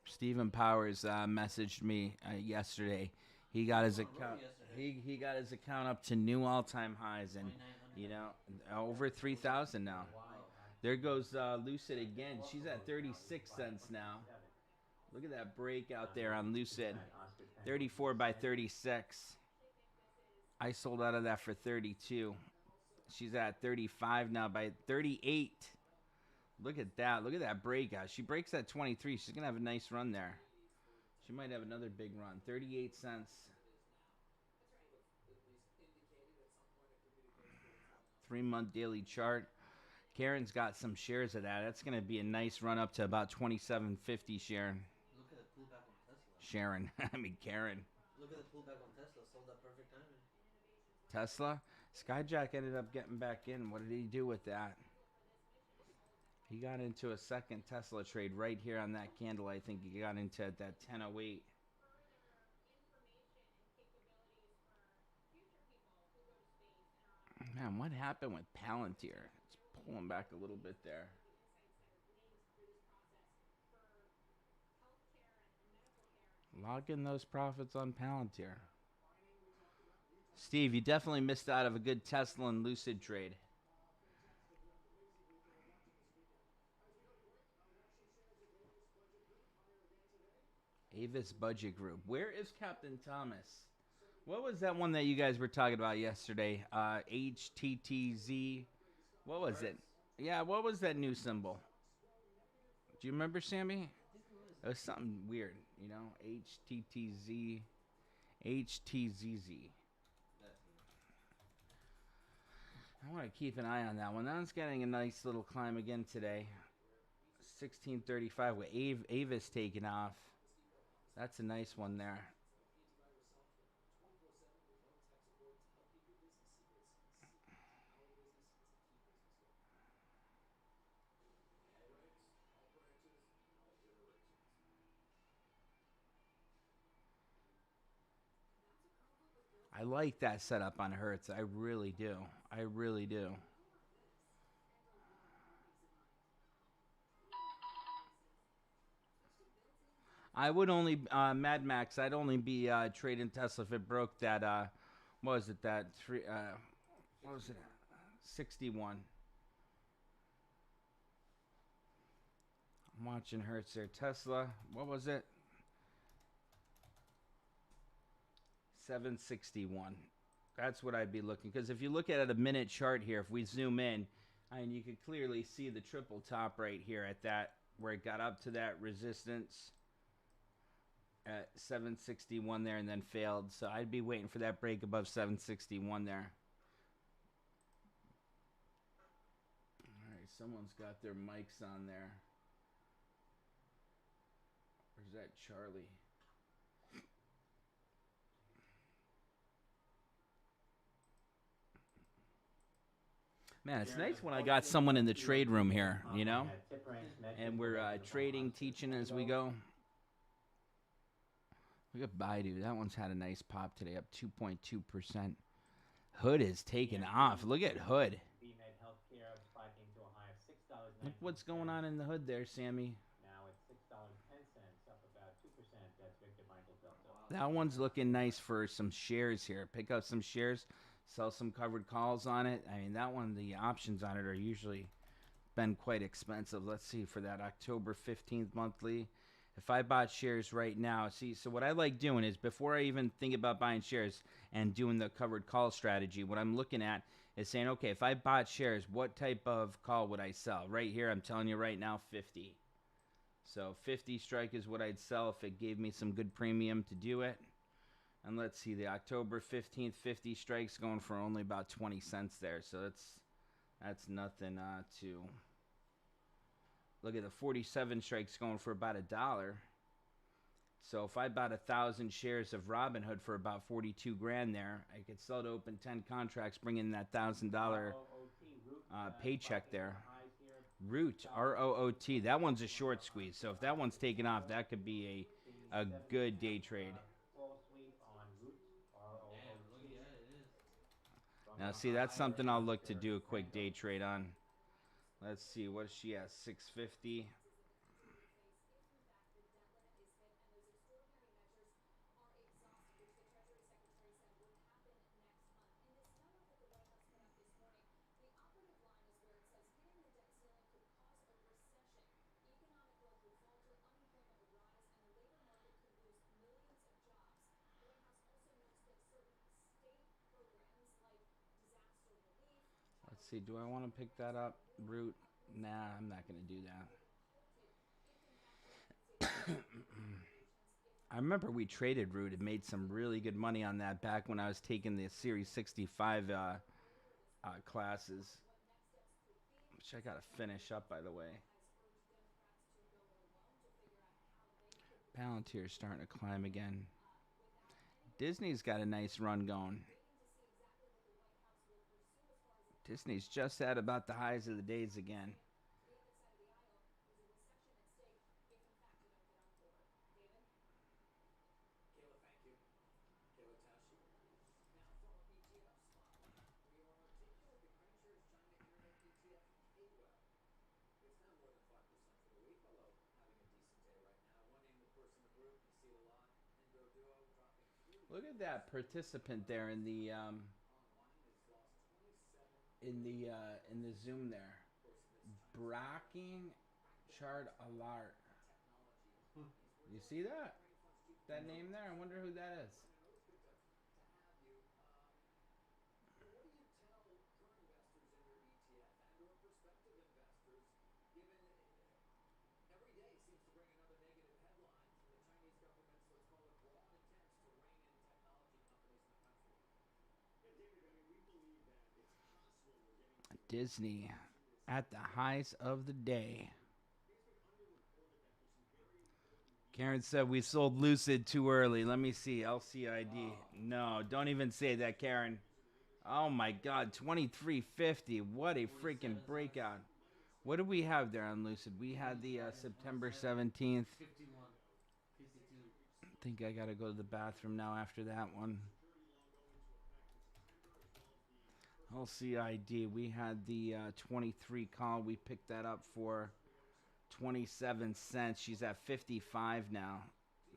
Stephen Powers messaged me yesterday. He got his account. He got his account up to new all-time highs, and over 3,000 now. There goes Lucid again. She's at 36 cents now. Look at that break out there on Lucid. 34 by 36. I sold out of that for 32. She's at 35 now by 38. Look at that. Look at that breakout. She breaks at 23. She's going to have a nice run there. She might have another big run. 38 cents. 3-month daily chart. Karen's got some shares of that. That's going to be a nice run up to about 27.50, Sharon. Look at the pullback on Tesla. Sharon. I mean, Karen. Look at the pullback on Tesla. Sold at perfect timing. Tesla. Skyjack ended up getting back in. What did he do with that? He got into a second Tesla trade right here on that candle. I think he got into at that 10:08. Man, what happened with Palantir? It's pulling back a little bit there. Lock in those profits on Palantir. Steve, you definitely missed out of a good Tesla and Lucid trade. Avis Budget Group. Where is Captain Thomas? What was that one that you guys were talking about yesterday? HTTZ. What was it? Yeah, what was that new symbol? Do you remember, Sammy? It was something weird, HTTZ. HTZZ. I want to keep an eye on that one. That one's getting a nice little climb again today. 1635 with Avis taking off. That's a nice one there. I like that setup on Hertz. I really do. I really do. I would only, Mad Max, I'd only be trading Tesla if it broke that, what was it, that, what was it, 61. I'm watching Hertz there. Tesla, what was it? 761. That's what I'd be looking. Because if you look at a minute chart here, if we zoom in, and you can clearly see the triple top right here at that, where it got up to that resistance at 761 there and then failed. So I'd be waiting for that break above 761 there. All right, someone's got their mics on there. Where's that Charlie? Man, it's Shares nice of when I got Ocean someone in the Yield trade room here, up you on know, that tip range metric and for we're revenue trading, performance teaching as we Tango. go. Look at Baidu. That one's had a nice pop today, up 2.2%. Hood is taking off. Look at Hood. BMed Healthcare spiking to a high of $6.19. Look what's going on in the hood there, Sammy. Now it's $6.10, up about 2%. That's Victor Michael Delta. That one's looking nice for some shares here. Pick up some shares, sell some covered calls on it. I mean, that one, the options on it are usually been quite expensive. Let's see, for that October 15th monthly. If I bought shares right now, see, so what I like doing is before I even think about buying shares and doing the covered call strategy, what I'm looking at is saying, okay, if I bought shares, what type of call would I sell? Right here, I'm telling you right now, 50. So 50 strike is what I'd sell if it gave me some good premium to do it. And let's see, the October 15th 50 strikes going for only about 20 cents there. So that's nothing to look at. The 47 strikes going for about $1. So if I bought 1,000 shares of Robinhood for about 42 grand there, I could sell to open 10 contracts, bring in that $1,000 paycheck there. Root, ROOT, that one's a short squeeze. So if that one's taken off, that could be a good day trade. Fall sweep on Root, Damn, look, ROOT. yeah, it is. Now, see, that's something I'll look to do a quick day trade on. Let's see, what is she at? 650. Let's see, do I want to pick that up? Root? Nah, I'm not going to do that. I remember we traded Root and made some really good money on that back when I was taking the Series 65 classes, which I got to finish up, by the way. Palantir's starting to climb again. Disney's got a nice run going. Disney's just at about the highs of the days again. Kayla, thank you. Kayla Tashi. Now from our ETF spotlight, we are taking a look at iShares China Internet ETF K-Well. It's down more than 5% for the week, although having a decent day right now. One name, of course, in the group, you see it a lot. Indo Duo dropping 40. Look at that participant there in the Online has lost 27. in the Zoom there. Of course, in this Chinese Bracking chart alert. technology. You see that? That name there? I wonder who that is. And always good to have you. What do you tell current investors in your ETF and/or prospective investors, given every day seems to bring another negative headline from the Chinese government's, let's call it, broad attempts to rein in technology companies in the country? Yeah, David, I mean, we believe that it's possible we're getting to Disney at the highs of the day. Karen said we sold Lucid too early. Let me see. LCID. No, don't even say that, Karen. Oh my God, 23.50. What a freaking breakout. What do we have there on Lucid? We had the September 17th. 51, 52. I think I gotta go to the bathroom now after that one. LCID. We had the 23 call. We picked that up for 27 cents. She's at 55 now.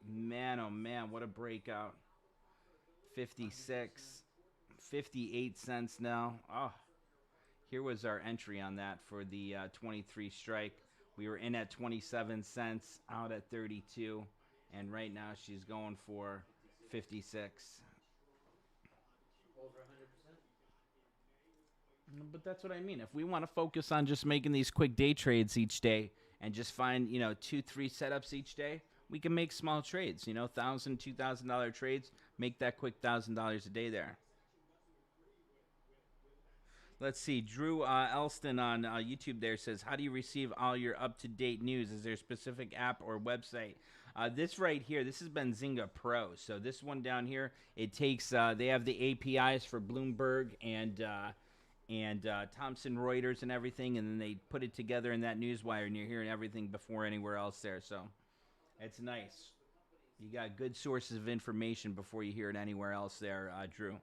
Man, oh man, what a breakout. 56, 58 cents now. Oh, here was our entry on that for the 23 strike. We were in at 27 cents, out at 32, and right now she's going for 56. Over 100%. But that's what I mean. If we want to focus on just making these quick day trades each day and just find, $2, 3 setups each day, we can make small trades, $1,000, $2,000 trades, make that quick $1,000 a day there. Let's see. Drew Elston on YouTube there says, how do you receive all your up-to-date news? Is there a specific app or website? This right here, this is Benzinga Pro. So this one down here, it takes, they have the APIs for Bloomberg and and Thomson Reuters and everything, and then they put it together in that newswire, and you're hearing everything before anywhere else there. So it's nice. You got good sources of information before you hear it anywhere else there, Drew.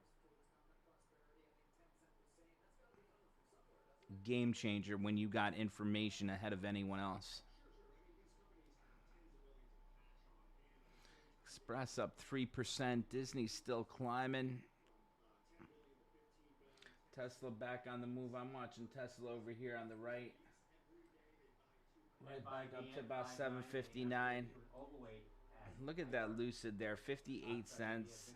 Game changer when you got information ahead of anyone else. Express up 3%. Disney's still climbing. Tesla back on the move. I'm watching Tesla over here on the right. Right back up to about 759. Look at that Lucid there, 58 cents.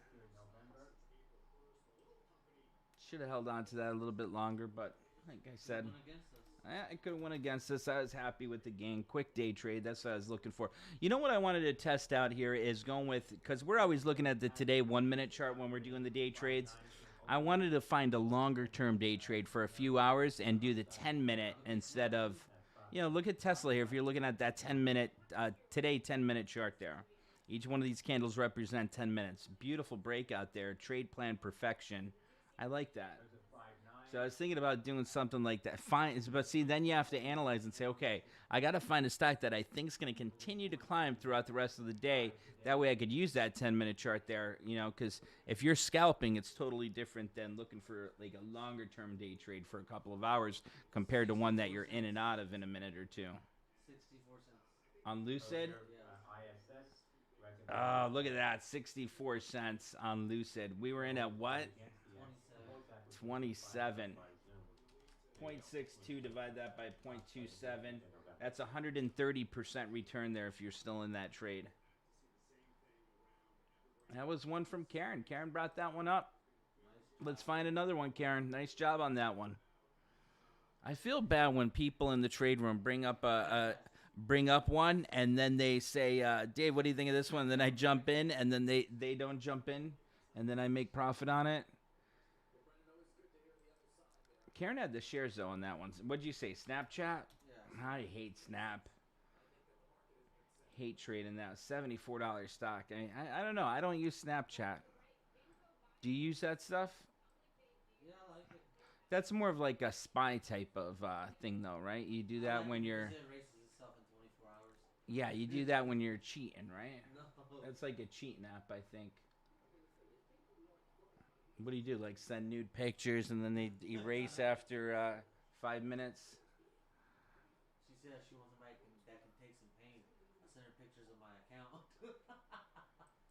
Should have held on to that a little bit longer, but like I said, I could have went against us. I was happy with the gain. Quick day trade. That's what I was looking for. You know what I wanted to test out here is going with, because we're always looking at the today 1 minute chart when we're doing the day trades. I wanted to find a longer term day trade for a few hours and do the 10-minute instead of, look at Tesla here. If you're looking at that 10-minute, today 10-minute chart there. Each one of these candles represent 10 minutes. Beautiful breakout there. Trade plan perfection. I like that. So I was thinking about doing something like that. Fine, but see, then you have to analyze and say, okay, I got to find a stock that I think is going to continue to climb throughout the rest of the day. That way I could use that 10-minute chart there, because if you're scalping, it's totally different than looking for like a longer-term day trade for a couple of hours compared to one that you're in and out of in a minute or two. 64 cents. On Lucid? ISS. Oh, look at that, 64 cents on Lucid. We were in at what? 27. 0.62, divide that by 0.27. That's 130% return there if you're still in that trade. That was one from Karen. Karen brought that one up. Let's find another one, Karen. Nice job on that one. I feel bad when people in the trade room bring up one and then they say, Dave, what do you think of this one? And then I jump in and then they don't jump in and then I make profit on it. Karen had the shares, though, on that one. What'd you say, Snapchat? Yeah. I hate Snap. Hate trading that. $74 stock. I don't know. I don't use Snapchat. Do you use that stuff? Yeah, I like it. That's more of like a spy type of thing, though, right? You do that when you're... It erases itself in 24 hours. Yeah, you do that when you're cheating, right? No. That's like a cheating app, I think. What do you do? Like send nude pictures and then they erase after 5 minutes? She said she wants somebody that can take some pain. I sent her pictures of my account.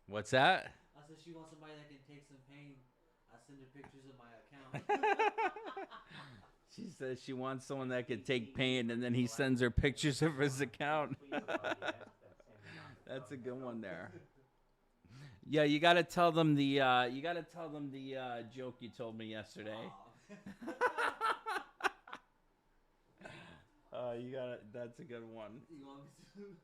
What's that? I said she wants somebody that can take some pain. I send her pictures of my account. She says she wants someone that could take pain, and then he sends her pictures of his account. That's a good one there. Yeah, you gotta tell them the joke you told me yesterday. That's a good one. You want me to?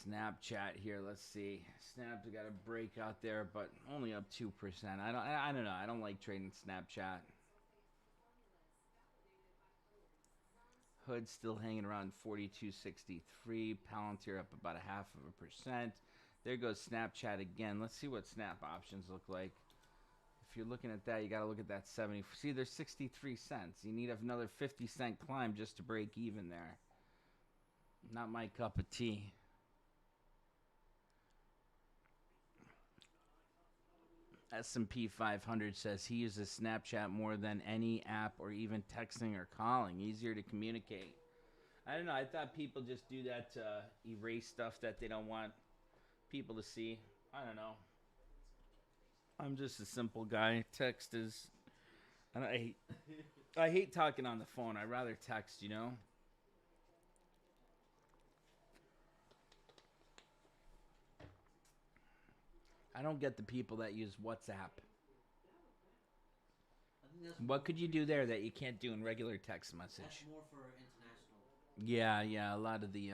Snapchat here. Let's see. Snap's got a break out there, but only up 2%. I don't know. I don't like trading Snapchat. Hood still hanging around 42.63. Palantir up about 0.5%. There goes Snapchat again. Let's see what Snap options look like. If you're looking at that, you got to look at that 70. See, there's 63 cents. You need another 50-cent climb just to break even there. Not my cup of tea. S&P 500 says he uses Snapchat more than any app or even texting or calling. Easier to communicate. I don't know. I thought people just do that to erase stuff that they don't want people to see. I don't know. I'm just a simple guy. Text is... I hate talking on the phone. I'd rather text, you know? I don't get the people that use WhatsApp. What could you do there that you can't do in regular text message? That's more for international. Yeah. A lot of the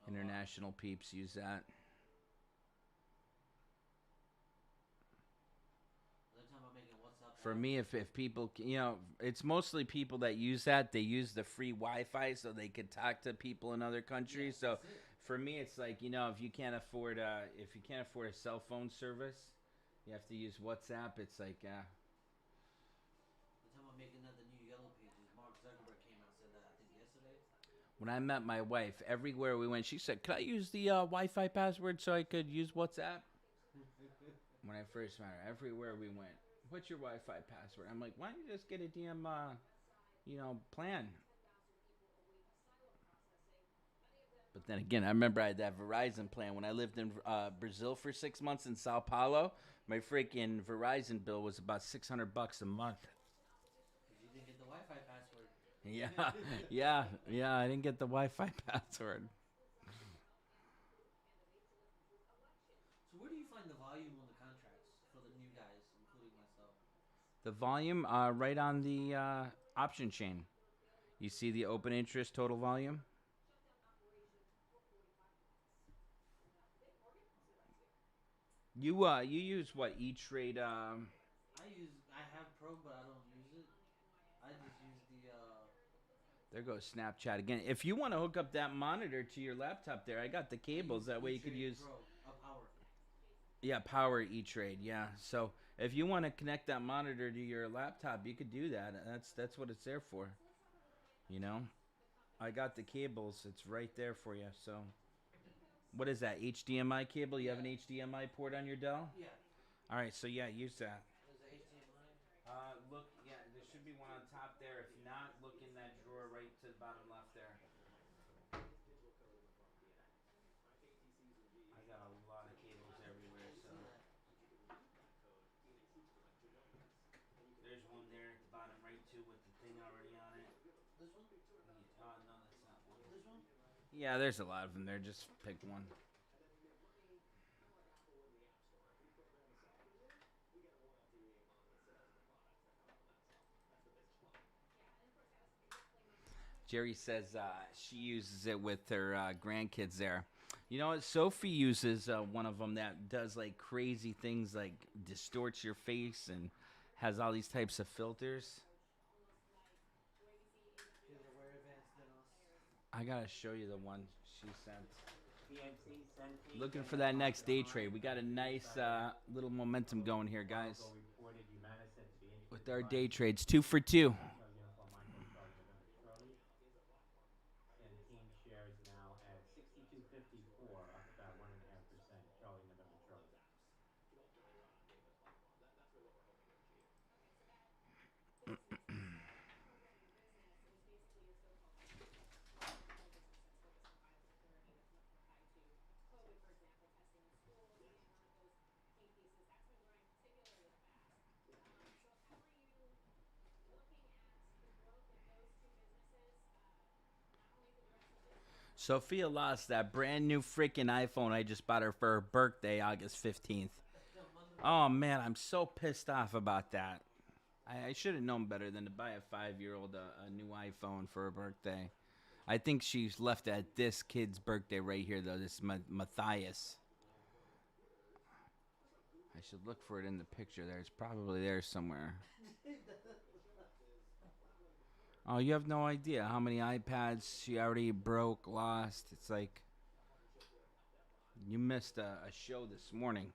international peeps use that. For me, if people, it's mostly people that use that. They use the free Wi-Fi so they could talk to people in other countries. So for me, it's like, if you can't afford a cell phone service, you have to use WhatsApp. It's like, Zuckerberg came out and said that I think yesterday. When I met my wife, everywhere we went, she said, "Could I use the Wi-Fi password so I could use WhatsApp?" When I first met her, everywhere we went, "What's your Wi-Fi password?" I'm like, "Why don't you just get a damn, plan?" But then again, I remember I had that Verizon plan when I lived in Brazil for 6 months in Sao Paulo. My freaking Verizon bill was about $600 a month. Because you didn't get the Wi-Fi password. Yeah, yeah. I didn't get the Wi-Fi password. So where do you find the volume on the contracts for the new guys, including myself? The volume, right on the option chain. You see the open interest total volume. You use what E Trade? I have Chrome, but I don't use it. I just use the There goes Snapchat again. If you want to hook up that monitor to your laptop, there, I got the I cables. use That way you could E-Trade use, Pro, Power. yeah, Power E Trade. Yeah. So if you want to connect that monitor to your laptop, you could do that. That's what it's there for. You know, I got the cables. It's right there for you. So what is that? HDMI cable? You have an Yeah. HDMI port on your Dell? Yeah. All right. So yeah, use that. There's a HDMI. Look, yeah, there should be one on top there. If not, look in that drawer right to the bottom left there. I got a lot of cables I everywhere, didn't so see that. there's one there at the bottom right too with the thing already on it. This one? No, that's not one. This one? Yeah, there's a lot of them there. Just pick one. Jerry says she uses it with her grandkids there. You know what? Sophie uses one of them that does like crazy things, like distorts your face and has all these types of filters. She's way advanced than us. I gotta show you the one she sent. PNC, Centene, Looking for Dana that next Pocket day High, trade. We got a Centene nice decided little momentum going here, guys. Fargo reported Humana set to be With integrated our by day trades, 2 for 2. Retail Uniform Micro Charlie November Charlie. Centene shares now at 62.54, up about 1.5%. Charlie November Charlie. Sophia lost that brand new freaking iPhone I just bought her for her birthday, August 15th. Oh man, I'm so pissed off about that. I should have known better than to buy a 5-year-old a new iPhone for her birthday. I think she's left at this kid's birthday right here, though. This Matthias. I should look for it in the picture there. It's probably there somewhere. Oh, you have no idea how many iPads she already broke, lost. It's like you missed a show this morning.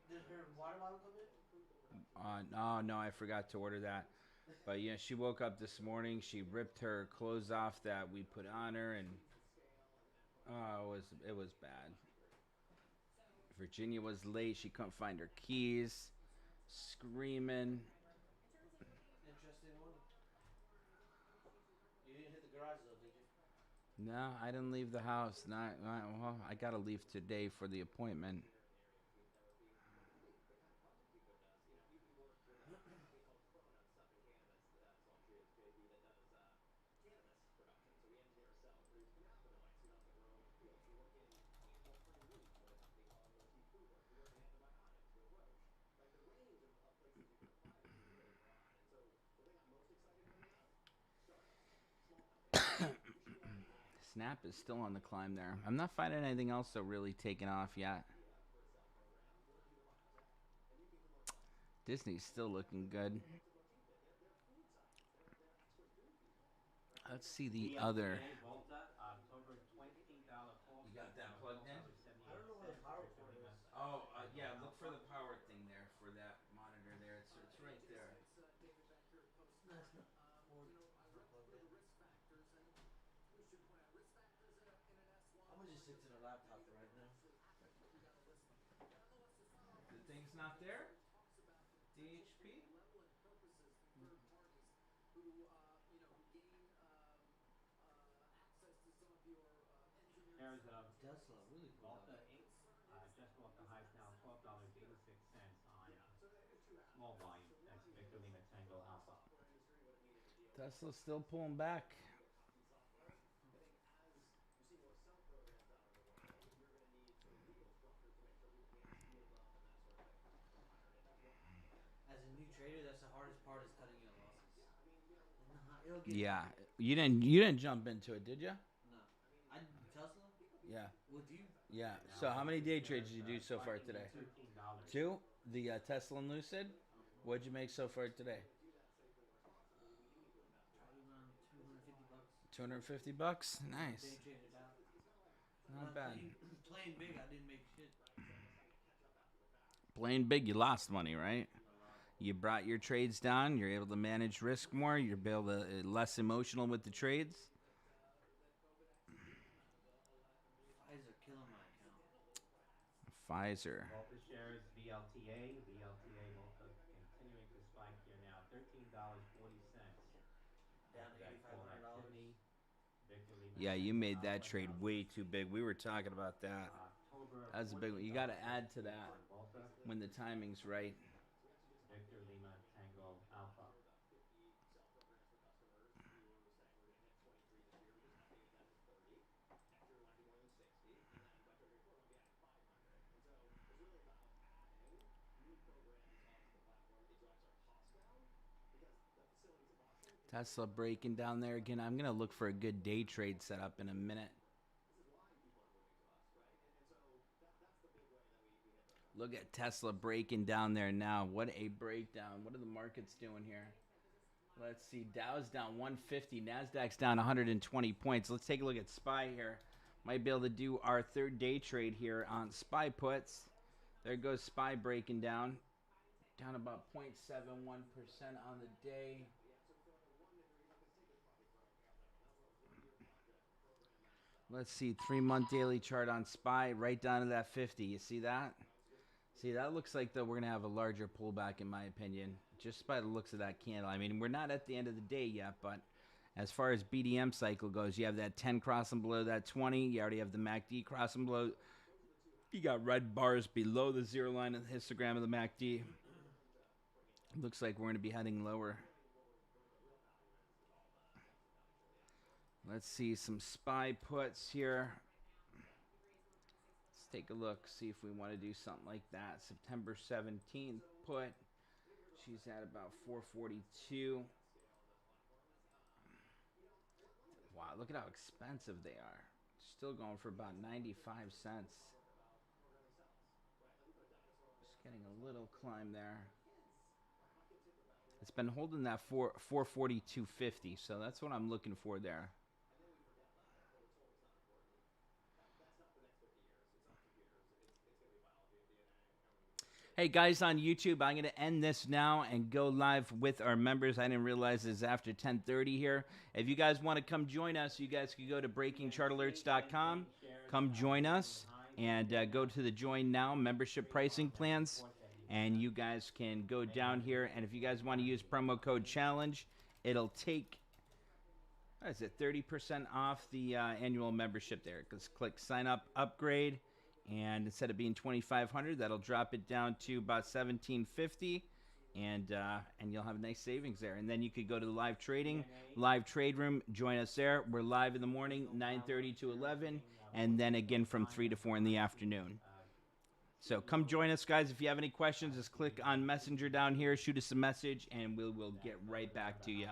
Did her water bottle come in? No, I forgot to order that. But yeah, she woke up this morning. She ripped her clothes off that we put on her, and it was bad. Virginia was late. She couldn't find her keys, screaming. Interesting one. You didn't hit the garage though, did you? No, I didn't leave the house. Well, I gotta leave today for the appointment. Snap is still on the climb there. I'm not finding anything else that really taken off yet. Disney's still looking good. Let's see the other. VLTA Volta, October $20 call. You got that plugged in? I don't know where the power cord is. Oh, yeah. Look for the power thing there for that monitor there. It's right there. That's not cord. should point out risk factors in an S1. I'm gonna just stick to the laptop for right now. But we got to list them. But nonetheless, to start off The with thing's this not there? story talks about the potential for DHP? malevolent purposes from third parties who, who gain access to some of your engineered Shares of circuits. Tesla really pulled Malta up. Inc. Concern is Just off the is highs that now, $12.86 on so there's two small aspects. volume. So That's one Victor is Lima for Tango the Alpha. software industry, what it means to deal with Tesla's still pulling back. illegal copy software. I think as you see more self programs out in the world, you're going to need sort of legal structures to make sure people can't steal them and that sort of thing. Required in as well. As a new trader, that's the hardest part is cutting your losses. Yeah, I mean, It'll get Yeah, easier. you didn't jump into it, did you? No, I Tesla Yeah, with you. yeah. And now So how many Lucid day shares, trades did you do so far spiking today? to $13. Two. The Tesla and Lucid. What'd you make so far today? Tried around $250. $250. Nice. Day traded out. Not But bad. playing big, I didn't make shit. Playing big, you lost money, right? A lot. You brought your trades down. You're able to manage risk more. You're able to less emotional with the trades. Pfizer killing my account. Pfizer. Malta shares VLTA Malta continuing to spike here now, $13.40. Down After to that call $8,500. activity, Victor Lima Yeah, you Tango made that Alpha trade now way too big. We were talking about that. October That's a big one. You got to add to that on Malta. when the timing's right. Victor Lima Tango Alpha. Tesla breaking down there again. I'm going to look for a good day trade setup in a minute. Look at Tesla breaking down there now. What a breakdown. What are the markets doing here? Let's see. Dow's down 150. NASDAQ's down 120 points. Let's take a look at SPY here. Might be able to do our third day trade here on SPY puts. There goes SPY breaking down. Down about 0.71% on the day. Let's see, 3-month daily chart on SPY, right down to that 50. You see that? See, that looks like, though, we're going to have a larger pullback, in my opinion, just by the looks of that candle. I mean, we're not at the end of the day yet, but as far as BDM cycle goes, you have that 10 crossing below that 20. You already have the MACD crossing below. You got red bars below the zero line of the histogram of the MACD. Looks like we're going to be heading lower. Let's see some SPY puts here. Let's take a look, see if we want to do something like that. September 17th put. She's at about 442. Wow, look at how expensive they are. Still going for about 95 cents. Just getting a little climb there. It's been holding that 442.50, so that's what I'm looking for there. Hey guys on YouTube, I'm going to end this now and go live with our members. I didn't realize it's after 10:30 here. If you guys want to come join us, you guys can go to breakingchartalerts.com. Come join us and go to the Join Now membership pricing plans. And you guys can go down here. And if you guys want to use promo code CHALLENGE, it'll take, what is it, 30% off the annual membership there. Just click sign up, upgrade. And instead of being $2,500, that'll drop it down to about $1,750, and you'll have nice savings there. And then you could go to the live trading, live trade room, join us there. We're live in the morning, 9:30 to 11, and then again from 3 to 4 in the afternoon. So come join us, guys. If you have any questions, just click on Messenger down here, shoot us a message, and we'll get right back to you.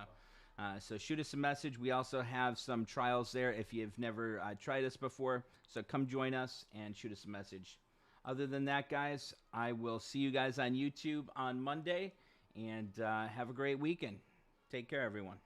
So shoot us a message. We also have some trials there if you've never tried us before. So come join us and shoot us a message. Other than that, guys, I will see you guys on YouTube on Monday. And have a great weekend. Take care, everyone.